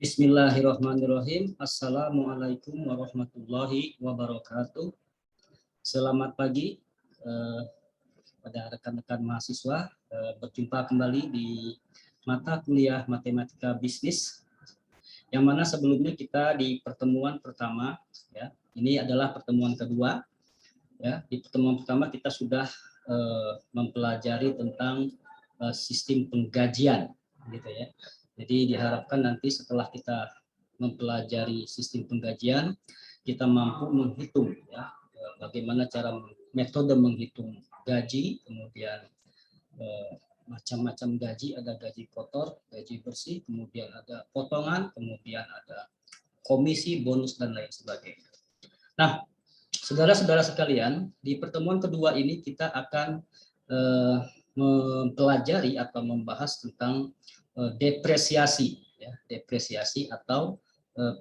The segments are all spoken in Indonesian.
Bismillahirrahmanirrahim. Assalamualaikum warahmatullahi wabarakatuh. Selamat pagi pada rekan-rekan mahasiswa. Berjumpa kembali di mata kuliah Matematika Bisnis, yang mana sebelumnya kita di pertemuan pertama, ya, ini adalah pertemuan kedua. Ya, di pertemuan pertama kita sudah mempelajari tentang sistem penggajian, gitu ya. Jadi diharapkan nanti setelah kita mempelajari sistem penggajian, kita mampu menghitung, ya, bagaimana cara metode menghitung gaji, kemudian macam-macam gaji, ada gaji kotor, gaji bersih, kemudian ada potongan, kemudian ada komisi, bonus, dan lain sebagainya. Nah, saudara-saudara sekalian, di pertemuan kedua ini kita akan mempelajari atau membahas tentang depresiasi, ya, depresiasi atau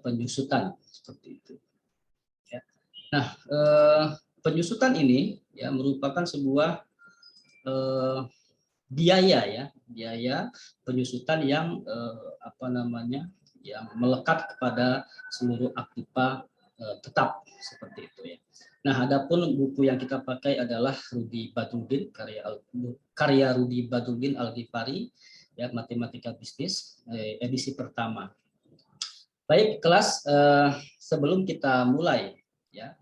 penyusutan seperti itu. Ya. Nah, penyusutan ini ya merupakan sebuah biaya, ya, biaya penyusutan yang yang melekat kepada seluruh aktiva tetap seperti itu, ya. Nah, adapun buku yang kita pakai adalah Rudi Badruddin, karya Rudi Badruddin Al-Ghifari, ya, Matematika Bisnis, edisi pertama. Baik, kelas, sebelum kita mulai, ya,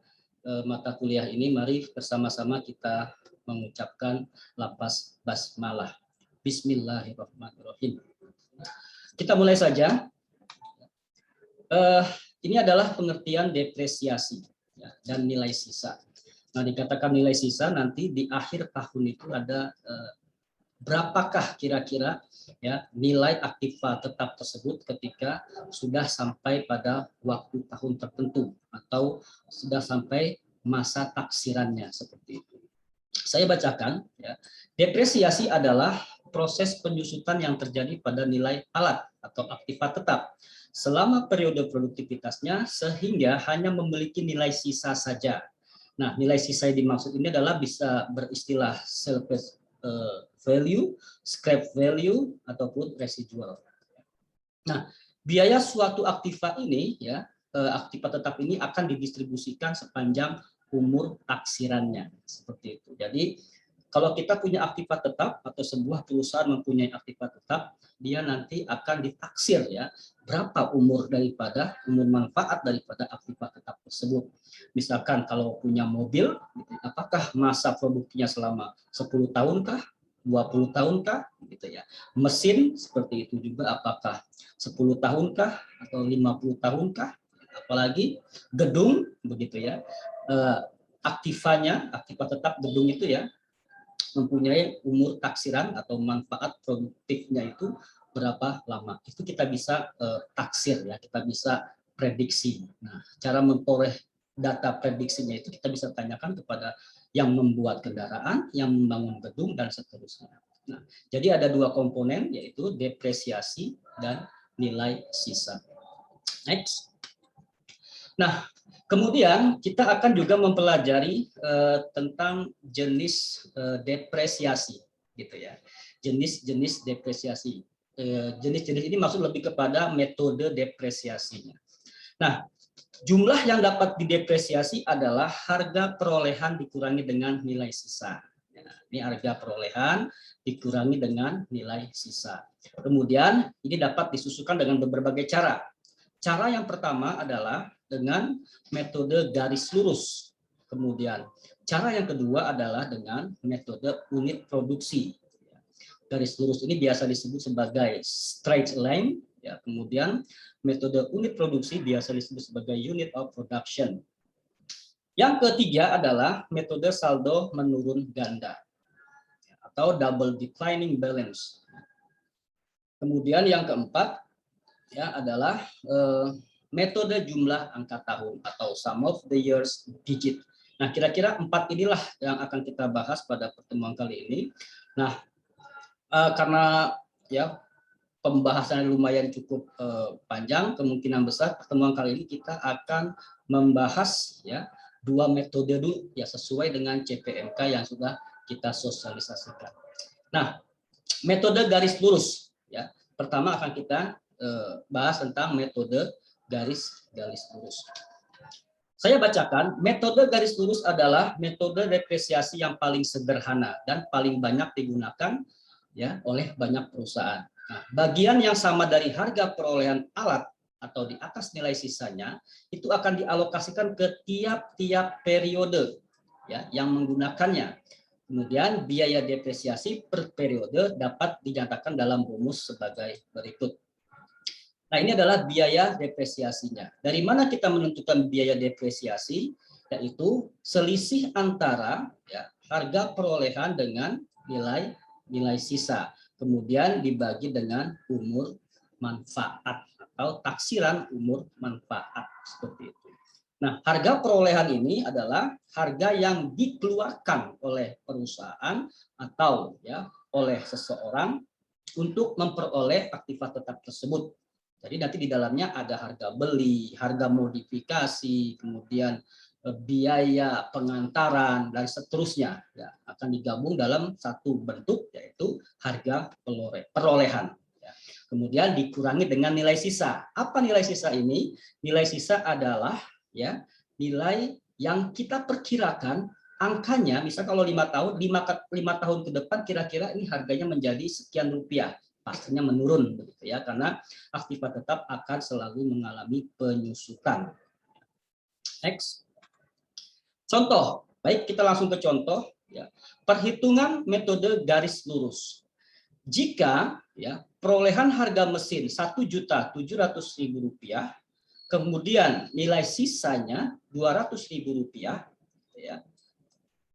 mata kuliah ini, mari bersama-sama kita mengucapkan lafaz basmalah. Bismillahirrahmanirrahim. Kita mulai saja. Ini adalah pengertian depresiasi, ya, dan nilai sisa. Nah, dikatakan nilai sisa nanti di akhir tahun itu ada berapakah kira-kira, ya, nilai aktiva tetap tersebut ketika sudah sampai pada waktu tahun tertentu atau sudah sampai masa taksirannya seperti itu. Saya bacakan, ya. Depresiasi adalah proses penyusutan yang terjadi pada nilai alat atau aktiva tetap selama periode produktivitasnya sehingga hanya memiliki nilai sisa saja. Nah, nilai sisa yang dimaksud ini adalah bisa beristilah salvage value, scrap value, ataupun residual. Nah, biaya suatu aktiva ini, ya, aktiva tetap ini akan didistribusikan sepanjang umur taksirannya seperti itu. Jadi kalau kita punya aktiva tetap atau sebuah perusahaan mempunyai aktiva tetap, dia nanti akan ditaksir, ya, berapa umur manfaat daripada aktiva tetap tersebut. Misalkan kalau punya mobil, apakah masa produksinya selama 10 tahunkah, 20 tahunkah, gitu ya. Mesin seperti itu juga, apakah 10 tahunkah atau 50 tahunkah, apalagi gedung begitu, ya. Aktiva tetap gedung itu, ya, mempunyai umur taksiran atau manfaat produktifnya itu berapa lama. Itu kita bisa taksir, ya, kita bisa prediksi. Nah, cara memperoleh data prediksinya itu kita bisa tanyakan kepada yang membuat kendaraan, yang membangun gedung, dan seterusnya. Nah, jadi ada dua komponen, yaitu depresiasi dan nilai sisa. Next. Nah, kemudian kita akan juga mempelajari tentang jenis depresiasi, gitu ya. Jenis-jenis depresiasi. Jenis-jenis ini maksud lebih kepada metode depresiasinya. Nah, jumlah yang dapat didepresiasi adalah harga perolehan dikurangi dengan nilai sisa. Ini harga perolehan dikurangi dengan nilai sisa. Kemudian ini dapat disusukan dengan berbagai cara. Cara yang pertama adalah dengan metode garis lurus. Kemudian cara yang kedua adalah dengan metode unit produksi. Garis lurus ini biasa disebut sebagai straight line, ya. Kemudian metode unit produksi biasa disebut sebagai unit of production. Yang ketiga adalah metode saldo menurun ganda atau double declining balance. Kemudian yang keempat, ya, adalah metode jumlah angka tahun atau sum of the years digit. Nah, kira-kira 4 inilah yang akan kita bahas pada pertemuan kali ini. Nah, karena, ya, pembahasannya lumayan cukup panjang, kemungkinan besar pertemuan kali ini kita akan membahas, ya, 2 metode dulu, ya, sesuai dengan CPMK yang sudah kita sosialisasikan. Nah, metode garis lurus, ya. Pertama akan kita bahas tentang metode garis lurus. Saya bacakan, metode garis lurus adalah metode depresiasi yang paling sederhana dan paling banyak digunakan ya oleh banyak perusahaan. Nah, bagian yang sama dari harga perolehan alat atau di atas nilai sisanya itu akan dialokasikan ke tiap-tiap periode ya yang menggunakannya. Kemudian biaya depresiasi per periode dapat dinyatakan dalam rumus sebagai berikut. Nah, ini adalah biaya depresiasinya. Dari mana kita menentukan biaya depresiasi? Yaitu selisih antara ya, harga perolehan dengan nilai sisa. Kemudian dibagi dengan umur manfaat atau taksiran umur manfaat seperti itu. Nah, harga perolehan ini adalah harga yang dikeluarkan oleh perusahaan atau ya oleh seseorang untuk memperoleh aktiva tetap tersebut. Jadi nanti di dalamnya ada harga beli, harga modifikasi, kemudian biaya pengantaran dan seterusnya ya, akan digabung dalam satu bentuk yaitu harga perolehan. Ya. Kemudian dikurangi dengan nilai sisa. Apa nilai sisa ini? Nilai sisa adalah ya nilai yang kita perkirakan angkanya, misal kalau 5 tahun, 5 tahun ke depan kira-kira ini harganya menjadi sekian rupiah. Pastinya menurun begitu ya, karena aktiva tetap akan selalu mengalami penyusutan. Next. Contoh, baik kita langsung ke contoh ya. Perhitungan metode garis lurus. Jika ya perolehan harga mesin Rp1.700.000, kemudian nilai sisanya Rp200.000 ya.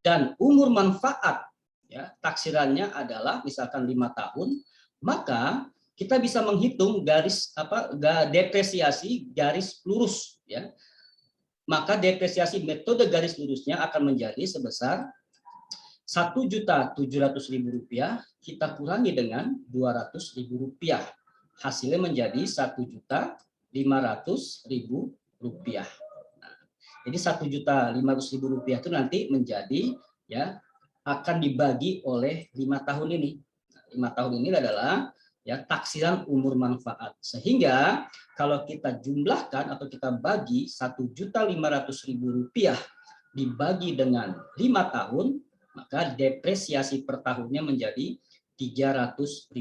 Dan umur manfaat ya taksirannya adalah misalkan 5 tahun, maka kita bisa menghitung depresiasi garis lurus ya. Maka depresiasi metode garis lurusnya akan menjadi sebesar Rp1.700.000 kita kurangi dengan Rp200.000. Hasilnya menjadi Rp1.500.000. Nah, jadi Rp1.500.000 itu nanti menjadi ya akan dibagi oleh 5 tahun ini. 5 tahun ini adalah ya taksiran umur manfaat. Sehingga kalau kita jumlahkan atau kita bagi Rp1.500.000 dibagi dengan 5 tahun, maka depresiasi per tahunnya menjadi Rp300.000.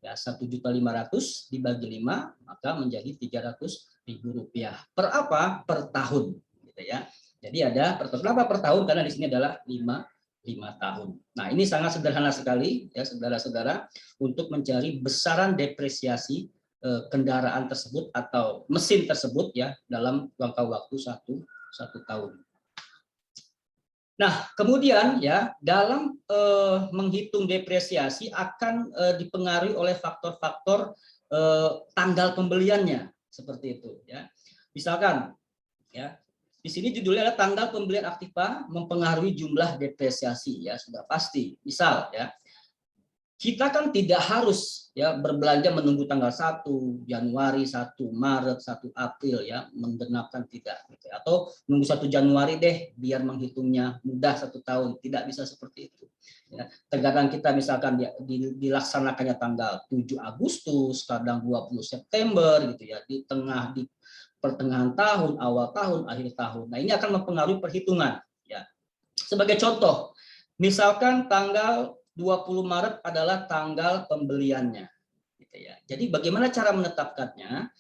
Ya, 1.500.000 dibagi 5 maka menjadi Rp300.000. Per apa? Per tahun, gitu ya. Jadi ada kenapa per tahun? Karena di sini adalah 5 tahun. Nah, ini sangat sederhana sekali ya saudara-saudara untuk mencari besaran depresiasi kendaraan tersebut atau mesin tersebut ya dalam jangka waktu satu tahun. Nah, kemudian ya dalam menghitung depresiasi akan dipengaruhi oleh faktor-faktor tanggal pembeliannya seperti itu ya. Misalkan ya di sini judulnya adalah tanggal pembelian aktiva mempengaruhi jumlah depresiasi ya sudah pasti. Misal ya kita kan tidak harus ya berbelanja menunggu tanggal 1 Januari, 1 Maret, 1 April ya menggenapkan tidak gitu. Atau nunggu 1 Januari deh biar menghitungnya mudah 1 tahun, tidak bisa seperti itu. Ya, terkadang kita misalkan dilaksanakannya tanggal 7 Agustus, kadang 20 September gitu ya di pertengahan tahun, awal tahun, akhir tahun. Nah, ini akan mempengaruhi perhitungan ya. Sebagai contoh, misalkan tanggal 20 Maret adalah tanggal pembeliannya gitu ya. Jadi bagaimana cara menetapkannya?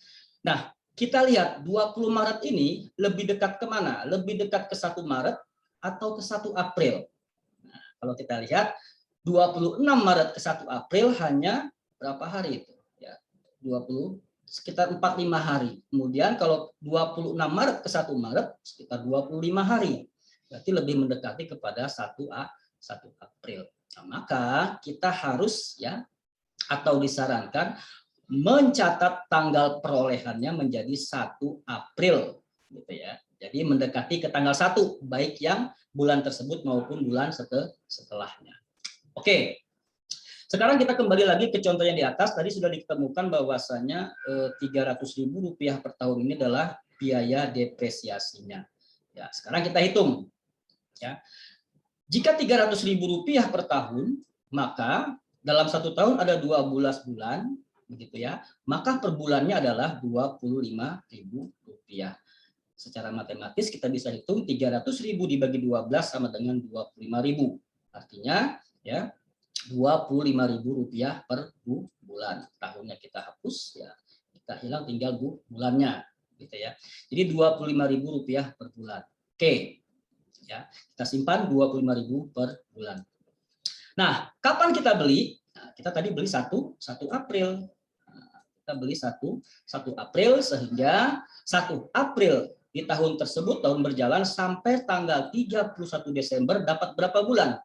Nah, kita lihat 20 Maret ini lebih dekat ke mana? Lebih dekat ke 1 Maret atau ke 1 April? Nah, kalau kita lihat 26 Maret ke 1 April hanya berapa hari itu? Ya, sekitar 45 hari. Kemudian kalau 26 Maret ke 1 Maret sekitar 25 hari. Berarti lebih mendekati kepada 1 April. Nah, maka kita harus ya atau disarankan mencatat tanggal perolehannya menjadi 1 April gitu ya. Jadi mendekati ke tanggal 1 baik yang bulan tersebut maupun bulan setelahnya. Oke. Sekarang kita kembali lagi ke contoh yang di atas. Tadi sudah ditemukan bahwasanya Rp300.000 per tahun ini adalah biaya depresiasinya. Ya, sekarang kita hitung. Ya, jika Rp300.000 per tahun, maka dalam 1 tahun ada 12 bulan. begitu ya, maka per bulannya adalah Rp25.000. Secara matematis kita bisa hitung 300.000 dibagi 12 sama dengan 25.000. Artinya ya Rp25.000 per bulan. Tahunnya kita hapus ya, kita hilang tinggal bulannya gitu ya. Jadi Rp25.000 per bulan. Oke. Ya, kita simpan 25.000 per bulan. Nah, kapan kita beli? Nah, kita tadi beli 1 April. Kita beli 1 April sehingga 1 April di tahun tersebut, tahun berjalan sampai tanggal 31 Desember dapat berapa bulan?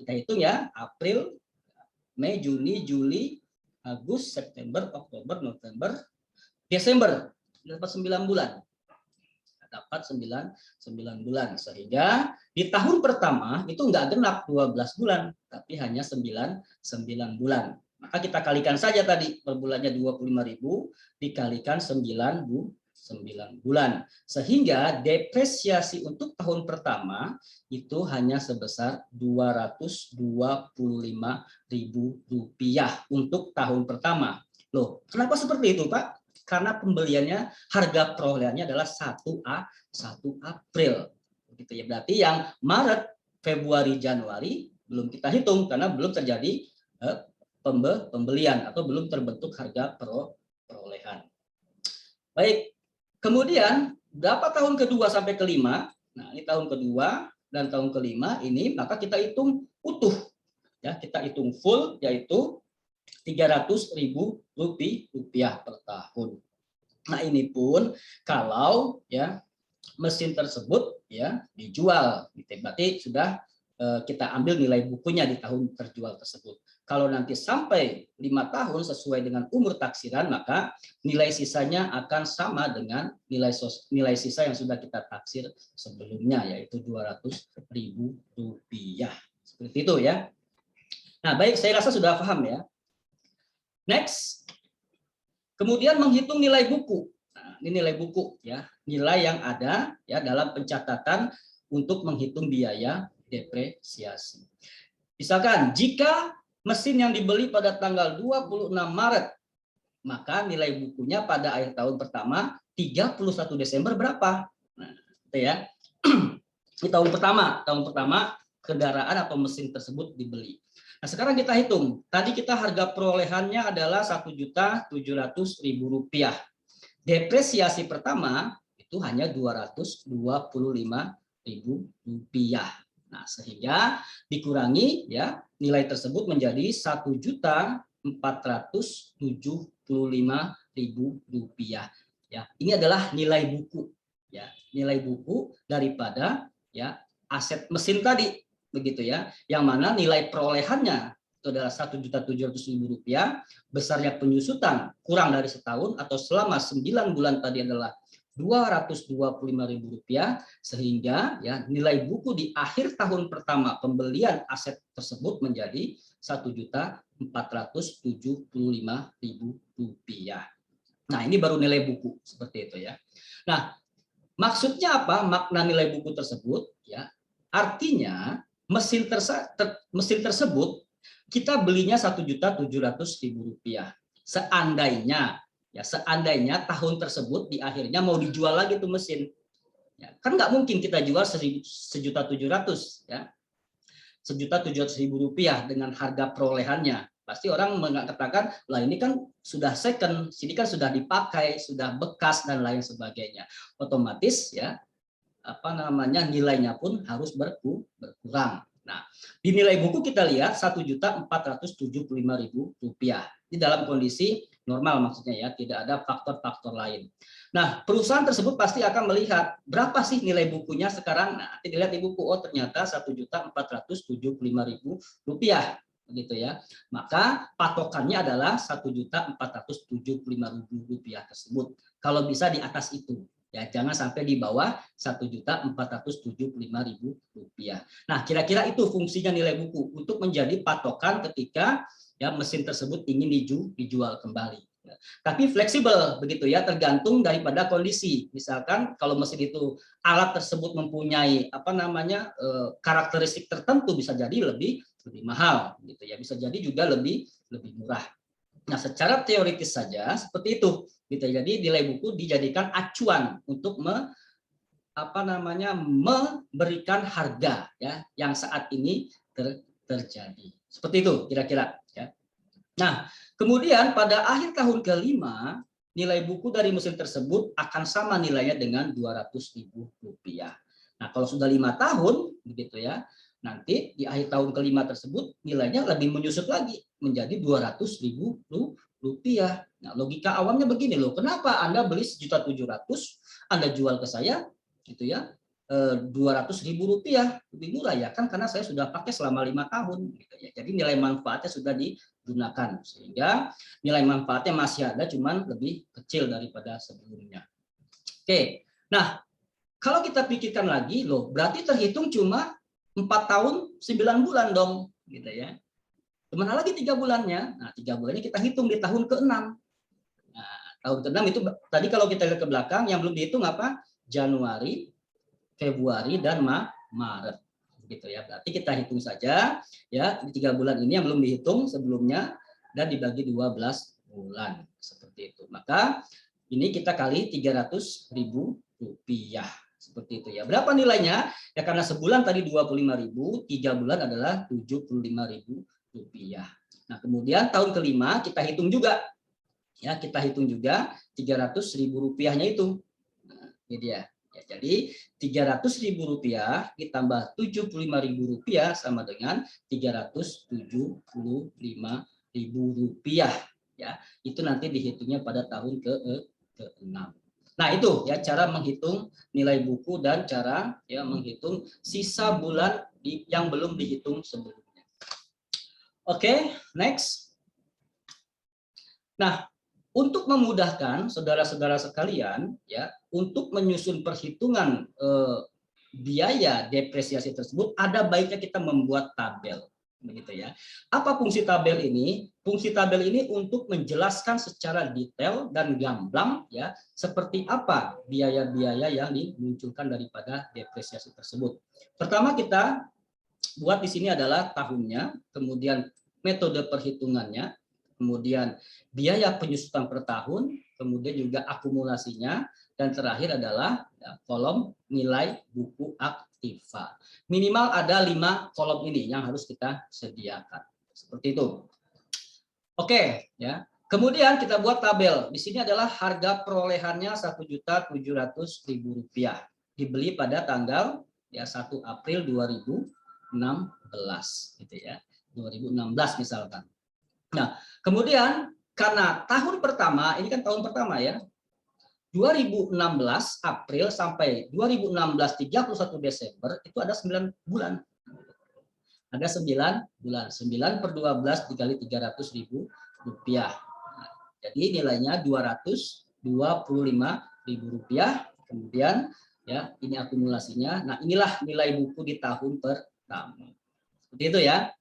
Kita hitung ya, April, Mei, Juni, Juli, Agustus, September, Oktober, November, Desember. Dapat 9 bulan. Dapat 9 bulan. Sehingga di tahun pertama itu enggak genap 12 bulan, tapi hanya 9 bulan. Maka kita kalikan saja tadi, per bulannya 25.000 dikalikan 9 bulan. Sehingga depresiasi untuk tahun pertama itu hanya sebesar Rp225.000 untuk tahun pertama. Loh, kenapa seperti itu, Pak? Karena pembeliannya, harga perolehannya adalah 1 April. Gitu ya. Berarti yang Maret, Februari, Januari belum kita hitung karena belum terjadi pembelian atau belum terbentuk harga perolehan. Baik, kemudian berapa tahun kedua sampai kelima? Nah, ini tahun kedua dan tahun kelima ini maka kita hitung utuh. Ya, kita hitung full yaitu Rp300.000 per tahun. Nah, ini pun kalau ya mesin tersebut ya dijual, gitu. Berarti sudah kita ambil nilai bukunya di tahun terjual tersebut. Kalau nanti sampai 5 tahun sesuai dengan umur taksiran, maka nilai sisanya akan sama dengan nilai sisa yang sudah kita taksir sebelumnya, yaitu Rp200.000. Seperti itu ya. Nah, baik, saya rasa sudah paham ya. Next, kemudian menghitung nilai buku. Nah, ini nilai buku ya, nilai yang ada ya dalam pencatatan untuk menghitung biaya depresiasi. Misalkan jika mesin yang dibeli pada tanggal 26 Maret, maka nilai bukunya pada akhir tahun pertama 31 Desember berapa? Nah, itu ya. Di tahun pertama kendaraan atau mesin tersebut dibeli. Nah, sekarang kita hitung. Tadi kita harga perolehannya adalah Rp1.700.000. Depresiasi pertama itu hanya Rp225.000. Nah, sehingga dikurangi ya nilai tersebut menjadi Rp1.475.000. Ya, ini adalah nilai buku ya, nilai buku daripada ya aset mesin tadi. Begitu ya, yang mana nilai perolehannya itu adalah Rp1.700.000, besarnya penyusutan kurang dari setahun atau selama 9 bulan tadi adalah Rp225.000, sehingga ya nilai buku di akhir tahun pertama pembelian aset tersebut menjadi Rp1.475.000. Nah, ini baru nilai buku seperti itu ya. Nah, maksudnya apa makna nilai buku tersebut ya? Artinya mesin tersebut kita belinya Rp1.700.000. Seandainya tahun tersebut di akhirnya mau dijual lagi tuh mesin. Ya, kan nggak mungkin kita jual Rp1.700.000 ya. Rp1.700.000 dengan harga perolehannya. Pasti orang mengatakan, lah ini kan sudah second, sini kan sudah dipakai, sudah bekas dan lain sebagainya. Otomatis ya nilainya pun harus berkurang. Nah, di nilai buku kita lihat Rp1.475.000. Ini dalam kondisi normal maksudnya ya, tidak ada faktor-faktor lain. Nah, perusahaan tersebut pasti akan melihat berapa sih nilai bukunya sekarang. Nah, nanti dilihat di buku, oh ternyata Rp1.475.000 gitu ya. Maka patokannya adalah Rp1.475.000 tersebut. Kalau bisa di atas itu. Ya, jangan sampai di bawah Rp1.475.000. Nah, kira-kira itu fungsinya nilai buku untuk menjadi patokan ketika ya mesin tersebut ingin dijual kembali. Tapi fleksibel begitu ya, tergantung daripada kondisi. Misalkan kalau mesin itu alat tersebut mempunyai karakteristik tertentu, bisa jadi lebih mahal gitu ya, bisa jadi juga lebih murah. Nah, secara teoritis saja seperti itu. Gitu. Jadi nilai buku dijadikan acuan untuk memberikan harga ya yang saat ini terjadi. Seperti itu kira-kira. Ya. Nah, kemudian pada akhir tahun kelima nilai buku dari mesin tersebut akan sama nilainya dengan Rp200.000. Nah, kalau sudah 5 tahun, begitu ya, nanti di akhir tahun kelima tersebut nilainya lebih menyusut lagi menjadi Rp200.000. Nah, logika awamnya begini loh, kenapa Anda beli 1.700.000, Anda jual ke saya, gitu ya, Rp200.000 lebih murah ya kan karena saya sudah pakai selama 5 tahun. Gitu ya. Jadi nilai manfaatnya sudah digunakan sehingga nilai manfaatnya masih ada, cuman lebih kecil daripada sebelumnya. Oke, nah kalau kita pikirkan lagi loh, berarti terhitung cuma 4 tahun 9 bulan dong, gitu ya. Kemana lagi 3 bulannya? Nah 3 bulannya kita hitung di tahun ke-6. Nah, tahun ke-6 itu tadi kalau kita lihat ke belakang yang belum dihitung apa? Januari, Februari dan Maret, gitu ya. Berarti kita hitung saja ya 3 bulan ini yang belum dihitung sebelumnya dan dibagi 12 bulan seperti itu. Maka ini kita kali Rp300.000 seperti itu ya. Berapa nilainya? Ya karena sebulan tadi 25.000, 3 bulan adalah Rp75.000. Nah kemudian tahun kelima kita hitung juga ya, kita hitung juga Rp300.000-nya itu. Nah, ini dia. Ya, jadi Rp300.000 ditambah Rp75.000 sama dengan Rp375.000 ya. Itu nanti dihitungnya pada tahun ke-6. Nah, itu ya cara menghitung nilai buku dan cara ya menghitung sisa bulan yang belum dihitung sebelumnya. Oke, next. Nah, untuk memudahkan saudara-saudara sekalian ya untuk menyusun perhitungan biaya depresiasi tersebut, ada baiknya kita membuat tabel, begitu ya. Apa fungsi tabel ini? Fungsi tabel ini untuk menjelaskan secara detail dan gamblang ya seperti apa biaya-biaya yang dimunculkan daripada depresiasi tersebut. Pertama kita buat di sini adalah tahunnya, kemudian metode perhitungannya, kemudian biaya penyusutan per tahun, kemudian juga akumulasinya, dan terakhir adalah kolom nilai buku aktiva. Minimal ada 5 kolom ini yang harus kita sediakan. Seperti itu. Oke, ya. Kemudian kita buat tabel. Di sini adalah harga perolehannya Rp1.700.000. Dibeli pada tanggal ya 1 April 2016 gitu ya. 2016 misalkan. Nah, kemudian karena tahun pertama, ini kan tahun pertama ya, 2016 April sampai 2016 31 Desember itu ada 9 bulan. Ada 9 bulan. 9 per 12 dikali Rp300.000. Nah, jadi nilainya Rp225.000. Kemudian ya ini akumulasinya. Nah, inilah nilai buku di tahun pertama. Seperti itu ya.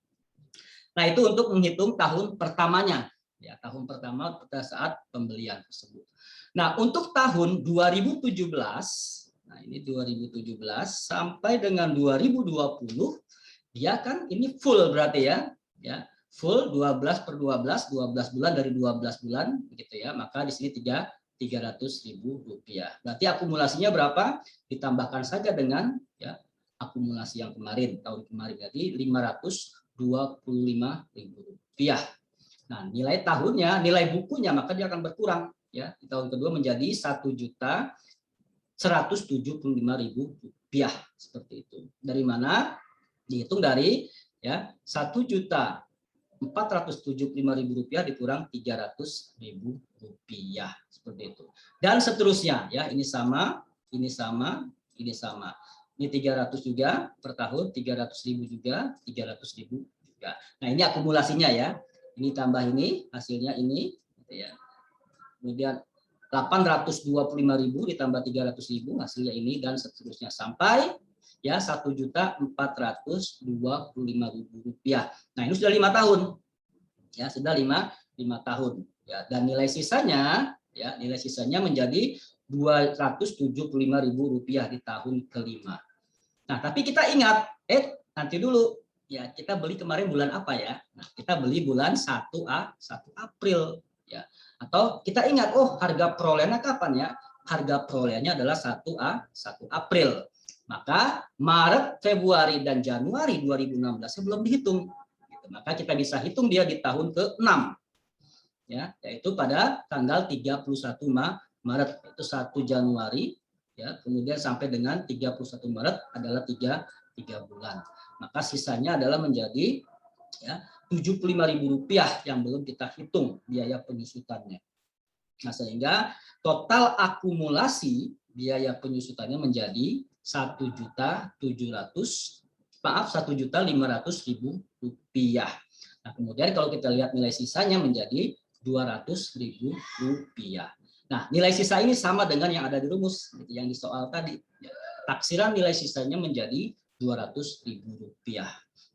Nah, itu untuk menghitung tahun pertamanya. Ya, tahun pertama pada saat pembelian tersebut. Nah, untuk tahun 2017, nah ini 2017 sampai dengan 2020, dia kan ini full berarti ya. Ya, full 12 per 12, 12 bulan dari 12 bulan begitu ya. Maka di sini Rp300.000. Berarti akumulasinya berapa? Ditambahkan saja dengan ya akumulasi yang kemarin, tahun kemarin jadi Rp525.000. Nah, nilai tahunnya, nilai bukunya maka dia akan berkurang ya. Di tahun kedua menjadi Rp1.175.000 seperti itu. Dari mana? Dihitung dari ya Rp1.475.000 dikurang Rp300.000 seperti itu. Dan seterusnya ya, ini sama, ini sama, ini sama. Ini 300 juga per tahun, 300.000 juga, 300.000 juga. Nah, ini akumulasinya ya. Ini tambah ini, hasilnya ini gitu ya. Kemudian 825.000 ditambah 300.000 hasilnya ini dan seterusnya sampai ya Rp1.425.000. Nah, ini sudah 5 tahun. Ya, sudah 5 tahun ya, dan nilai sisanya ya, nilai sisanya menjadi Rp275.000 di tahun kelima. Nah, tapi kita ingat, nanti dulu Ya, kita beli kemarin bulan apa ya? Nah, kita beli bulan 1 April ya. Atau kita ingat, oh harga perolehannya kapan ya? Harga perolehannya adalah 1 April. Maka Maret, Februari dan Januari 2016 belum dihitung. Gitu. Maka kita bisa hitung dia di tahun ke-6. Ya, yaitu pada tanggal 31 Maret, itu 1 Januari ya, kemudian sampai dengan 31 Maret adalah 3 bulan. Maka sisanya adalah menjadi ya Rp75.000 yang belum kita hitung biaya penyusutannya. Nah, sehingga total akumulasi biaya penyusutannya menjadi Rp1.500.000. Nah, kemudian kalau kita lihat nilai sisanya menjadi Rp200.000. Nah, nilai sisa ini sama dengan yang ada di rumus yang di soal tadi. Taksiran nilai sisanya menjadi Rp200.000.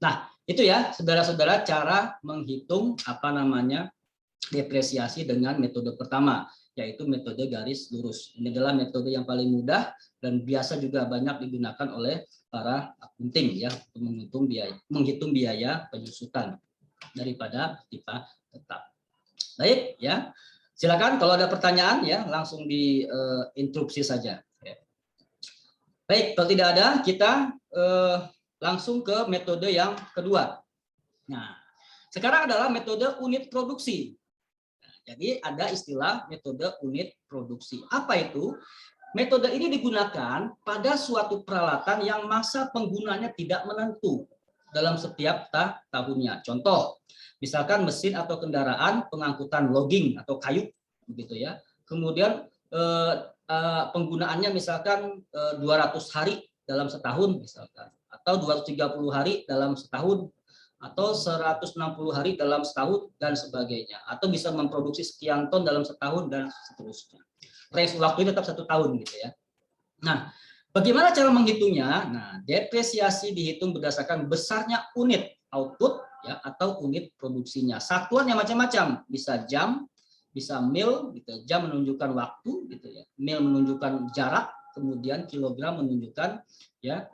Nah, itu ya saudara-saudara cara menghitung depresiasi dengan metode pertama, yaitu metode garis lurus. Ini adalah metode yang paling mudah dan biasa juga banyak digunakan oleh para akunting ya untuk menghitung biaya penyusutan daripada pipa tetap. Baik ya. Silakan kalau ada pertanyaan ya langsung diinterupsi saja. Baik, kalau tidak ada kita langsung ke metode yang kedua. Nah, sekarang adalah metode unit produksi. Nah, jadi ada istilah metode unit produksi. Apa itu? Metode ini digunakan pada suatu peralatan yang masa penggunanya tidak menentu dalam setiap tahunnya. Contoh, misalkan mesin atau kendaraan pengangkutan logging atau kayu, begitu ya. Kemudian penggunaannya misalkan 200 hari dalam setahun misalkan, atau 230 hari dalam setahun, atau 160 hari dalam setahun dan sebagainya, atau bisa memproduksi sekian ton dalam setahun dan seterusnya. Range waktu tetap 1 tahun gitu ya. Nah, bagaimana cara menghitungnya? Nah, depresiasi dihitung berdasarkan besarnya unit output ya atau unit produksinya. Satuan yang macam-macam, bisa jam, bisa mil gitu. Jam menunjukkan waktu gitu ya. Mil menunjukkan jarak, kemudian kilogram menunjukkan ya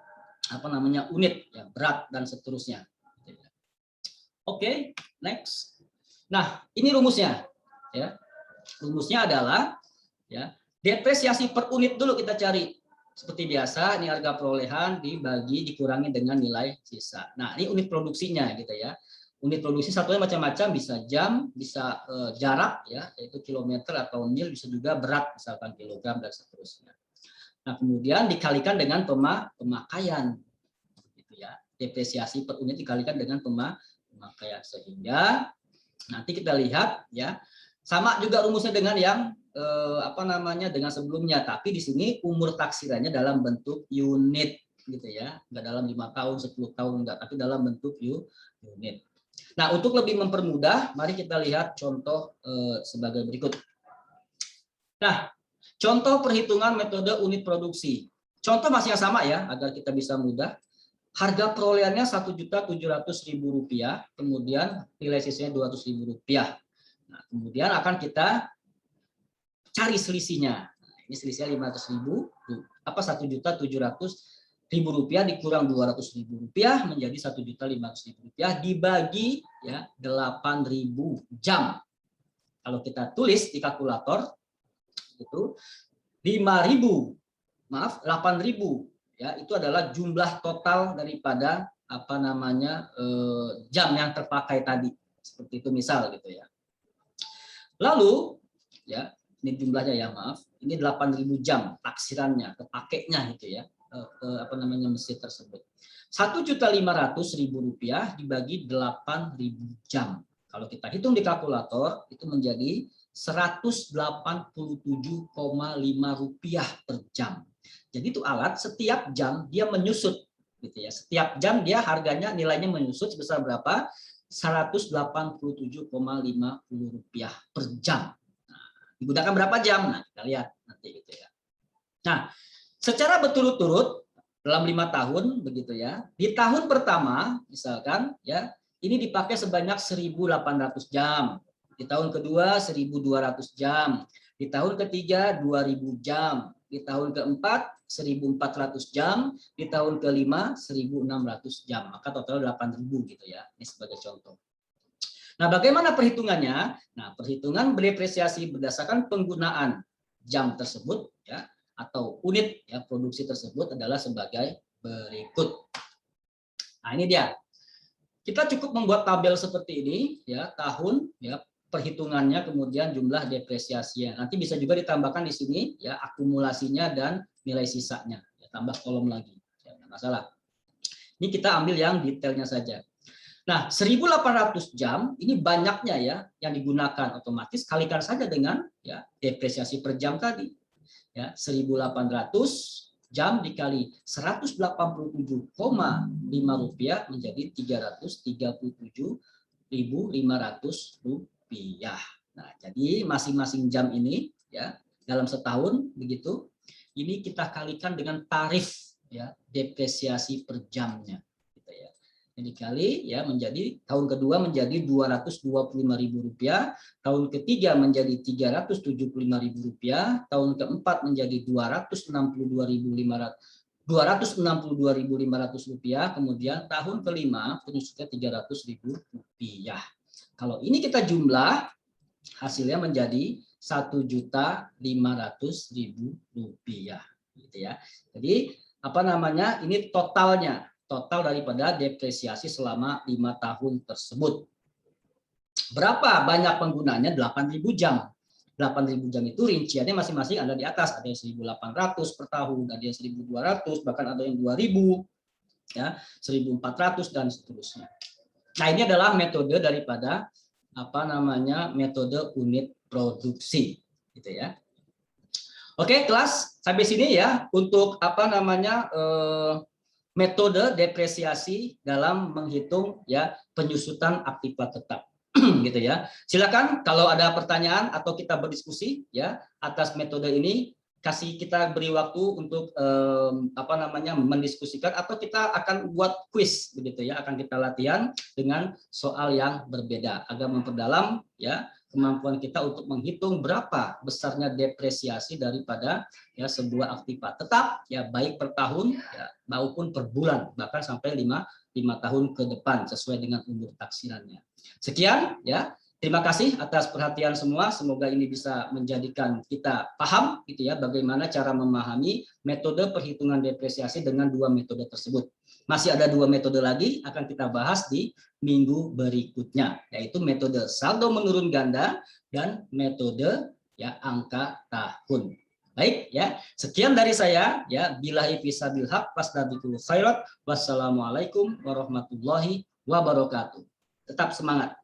unit ya, berat dan seterusnya. Oke, next. Nah, ini rumusnya ya. Rumusnya adalah ya, depresiasi per unit dulu kita cari. Seperti biasa, ini harga perolehan dikurangi dengan nilai sisa. Nah, ini unit produksinya gitu ya. Unit produksi satunya macam-macam, bisa jam, bisa jarak ya, yaitu kilometer atau mil, bisa juga berat misalkan kilogram dan seterusnya. Nah, kemudian dikalikan dengan pemakaian gitu ya. Depresiasi per unit dikalikan dengan pemakaian, sehingga nanti kita lihat ya, sama juga rumusnya dengan yang dengan sebelumnya, tapi di sini umur taksirannya dalam bentuk unit gitu ya, nggak dalam 5 tahun 10 tahun enggak, tapi dalam bentuk unit. Nah, untuk lebih mempermudah, mari kita lihat contoh sebagai berikut. Nah, contoh perhitungan metode unit produksi. Contoh masih yang sama ya, agar kita bisa mudah. Harga perolehannya Rp1.700.000, kemudian nilai sisanya Rp200.000. Nah, kemudian akan kita cari selisihnya. Ini selisihnya 500.000, Rp1.700.000 dikurang Rp200.000 menjadi Rp1.500.000 dibagi ya 8.000 jam. Kalau kita tulis di kalkulator itu 8.000 ya, itu adalah jumlah total daripada jam yang terpakai tadi. Seperti itu misal gitu ya. Lalu ya, ini jumlahnya ya, ini 8.000 jam taksirannya, kepakainya gitu ya, mesin tersebut. Rp1.500.000 dibagi 8.000 jam. Kalau kita hitung di kalkulator itu menjadi Rp187,5 per jam. Jadi itu alat setiap jam dia menyusut gitu ya. Setiap jam dia harganya nilainya menyusut sebesar berapa? Rp187,50 per jam. Digunakan berapa jam? Nah, kita lihat nanti gitu ya. Nah, secara berturut-turut dalam 5 tahun begitu ya. Di tahun pertama misalkan ya, ini dipakai sebanyak 1.800 jam. Di tahun kedua 1.200 jam. Di tahun ketiga 2.000 jam. di tahun keempat 1.400 jam, di tahun kelima 1.600 jam, maka total 8.000 gitu ya. Ini sebagai contoh. Nah, bagaimana perhitungannya? Nah, perhitungan depresiasi berdasarkan penggunaan jam tersebut ya atau unit ya produksi tersebut adalah sebagai berikut. Nah, ini dia. Kita cukup membuat tabel seperti ini ya, tahun ya perhitungannya, kemudian jumlah depresiasinya. Nanti bisa juga ditambahkan di sini ya akumulasinya dan nilai sisanya. Ya, tambah kolom lagi. Ya, enggak masalah. Ini kita ambil yang detailnya saja. Nah, 1.800 jam ini banyaknya ya yang digunakan, otomatis kalikan saja dengan ya depresiasi per jam tadi. Ya, 1.800 jam dikali 187,5 rupiah menjadi 337.500 rupiah. Nah, jadi masing-masing jam ini ya dalam setahun begitu, ini kita kalikan dengan tarif ya depresiasi per jamnya. Gitu ya. Dikali ya menjadi tahun kedua menjadi Rp225.000, tahun ketiga menjadi Rp375.000, tahun keempat menjadi Rp262.500, kemudian tahun kelima penyusunya Rp300.000. Kalau ini kita jumlah hasilnya menjadi Rp1.500.000 gitu ya. Jadi apa namanya? Ini totalnya. Total daripada depresiasi selama 5 tahun tersebut. Berapa banyak penggunanya? 8.000 jam. 8.000 jam itu rinciannya masing-masing ada di atas. Ada yang 1.800 per tahun, ada yang 1.200, bahkan ada yang 2.000, ya, 1.400 dan seterusnya. Nah, ini adalah metode daripada apa namanya? Metode unit produksi, gitu ya. Oke, kelas sampai sini ya untuk apa namanya? Metode depresiasi dalam menghitung ya penyusutan aktiva tetap gitu ya. Silakan kalau ada pertanyaan atau kita berdiskusi ya atas metode ini, kasih kita beri waktu untuk apa namanya mendiskusikan, atau kita akan buat quiz begitu ya, akan kita latihan dengan soal yang berbeda agar memperdalam ya kemampuan kita untuk menghitung berapa besarnya depresiasi daripada ya sebuah aktiva tetap ya, baik per tahun ya maupun per bulan, bahkan sampai 5 tahun ke depan sesuai dengan umur taksirannya. Sekian ya. Terima kasih atas perhatian semua. Semoga ini bisa menjadikan kita paham gitu ya bagaimana cara memahami metode perhitungan depresiasi dengan 2 metode tersebut. Masih ada 2 metode lagi akan kita bahas di minggu berikutnya, yaitu metode saldo menurun ganda dan metode ya angka tahun. Baik ya, sekian dari saya ya, billahi fisabil haq wasdabiqul khairat. Wassalamualaikum warahmatullahi wabarakatuh. Tetap semangat.